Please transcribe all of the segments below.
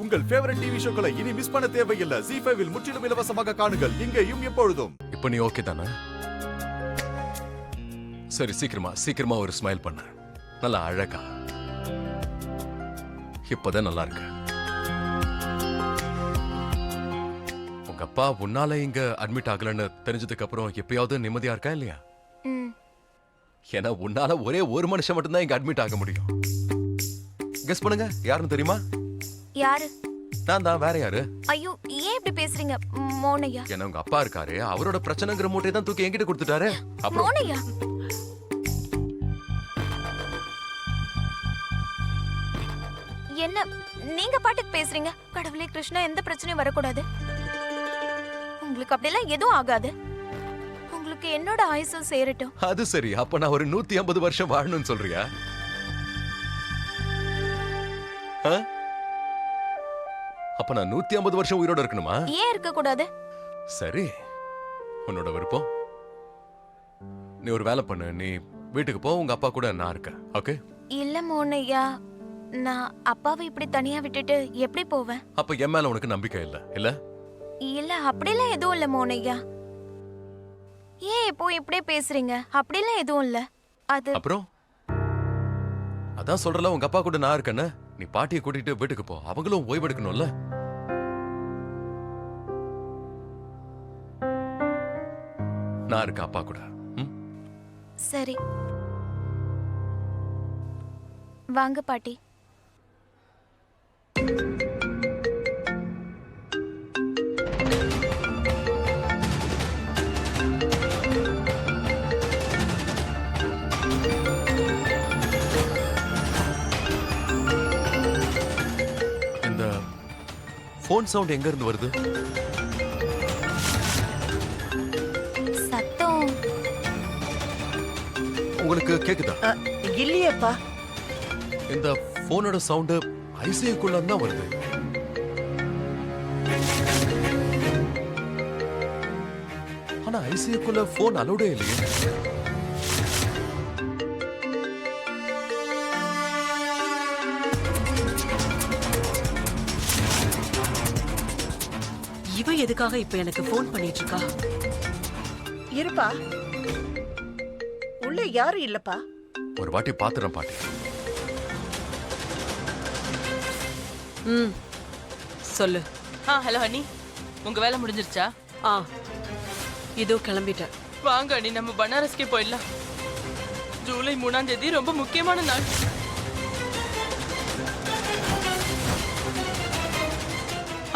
உங்கள் favourite TV ஷோக்களை இனி miss பண்ண தேவையில்லை. ZEE5 இல் முற்றிலும் இலவசமாக காணுங்கள், இங்கேயும் எப்பொழுதும். இப்போ நீ ஓகே தானே? சரி, சீக்கிரமா ஒரு ஸ்மைல் பண்ண. நல்லா அழகா. இப்பதான் நல்லா இருக்கு. உங்க அப்பா உன்னால இங்க அட்மிட் ஆகலன்னு தெரிஞ்சதுக்கு அப்புறம் எப்பயாவது நிம்மதியா இருக்கா இல்லையா? ஏன்னா உன்னால ஒரே ஒரு மனுஷன் மட்டும்தான் இங்க அட்மிட் ஆக முடியும். கெஸ் பண்ணுங்க, யாருன்னு தெரியுமா? யாரு? நான் தான். வேற யாரு? ஐயோ, ஏன் இப்படி பேசுறீங்க மோனையா? ஏன்னா உங்க அப்பா இருக்காரு, அவரோட பிரச்சனைங்கிற மூட்டையை தான் தூக்கி என்கிட்ட கொடுத்துட்டாரு. அப்புறம் மோனையா, என்ன நீங்க பாட்டுக்கு பேசுறீங்க? கடவுளே கிருஷ்ணா, எந்த பிரச்சனையும் வரக்கூடாது. உங்களுக்கு அப்படிலாம் எதுவும் ஆகாது. உங்களுக்கு என்னோட ஆயுசும் சேரட்டும். அது சரி, அப்ப நான் ஒரு 150 வருஷம் வாழணும்னு சொல்றியா? அப்ப நான் 150 வருஷம் உயிரோட இருக்கணுமா? ஏன் இருக்க கூடாது? சரி, உன்னோட விருப்பம். நீ ஒரு வேலை பண்ணு, நீ வீட்டுக்கு போ, உங்க அப்பா கூட நான் இருக்கேன். ஓகே? இல்ல மோனையா, நான் அப்பாவை இப்படி தனியா விட்டுட்டு எப்படி போவேன்? அப்ப என் மேல உனக்கு நம்பிக்கை இல்ல இல்ல? இல்ல, அப்படிலாம் எதுவும் இல்ல மோனையா. ஏன் இப்போ இப்படியே பேசுறீங்க? அப்படிலாம் எதுவும் இல்ல. அது அப்புறம் அதான் சொல்றல, உங்க அப்பா கூட நான் இருக்கேன்னு. நீ பாட்டியை கூட்டிட்டு வீட்டுக்கு போ, அவங்களும் ஓய்வெடுக்கணும்ல. நான் இருக்கேன் அப்பா கூட. சரி, வாங்க பாட்டி. இந்த போன் சவுண்ட் எங்க இருந்து வருது? சத்தம் உங்களுக்கு கேக்குதா? இல்லையப்பா. இந்த போனோட சவுண்ட் ஐசியூக்குள்ள தான் வருது. ஆனா ஐசியூக்குள்ள போன் அலோடே இல்லையே. இவ எதுக்காக இப்ப எனக்கு போன் பண்ணிட்டு இருக்கா? இருப்பா, உள்ள யாரும் இல்லப்பா. ஒரு வாட்டி பாத்துறேன் பாட்டி. சொல்லு. ஹலோ ஹனி, உங்க வேலை முடிஞ்சிருச்சா? இதோ கிளம்பிட்டேன். வாங்க அண்ணி, நம்ம பனாரஸ்கே போயிடலாம். ஜூலை 3ஆம் தேதி ரொம்ப முக்கியமான நாள்.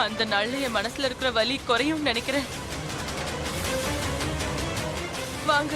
அந்த நாள்ல என் மனசுல இருக்கிற வலி குறையும் நினைக்கிறேன். வாங்க.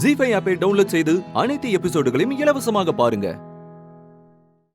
ZEE5 ஆப்பை டவுன்லோட் செய்து அனைத்து எபிசோடுகளையும் இலவசமாக பாருங்க.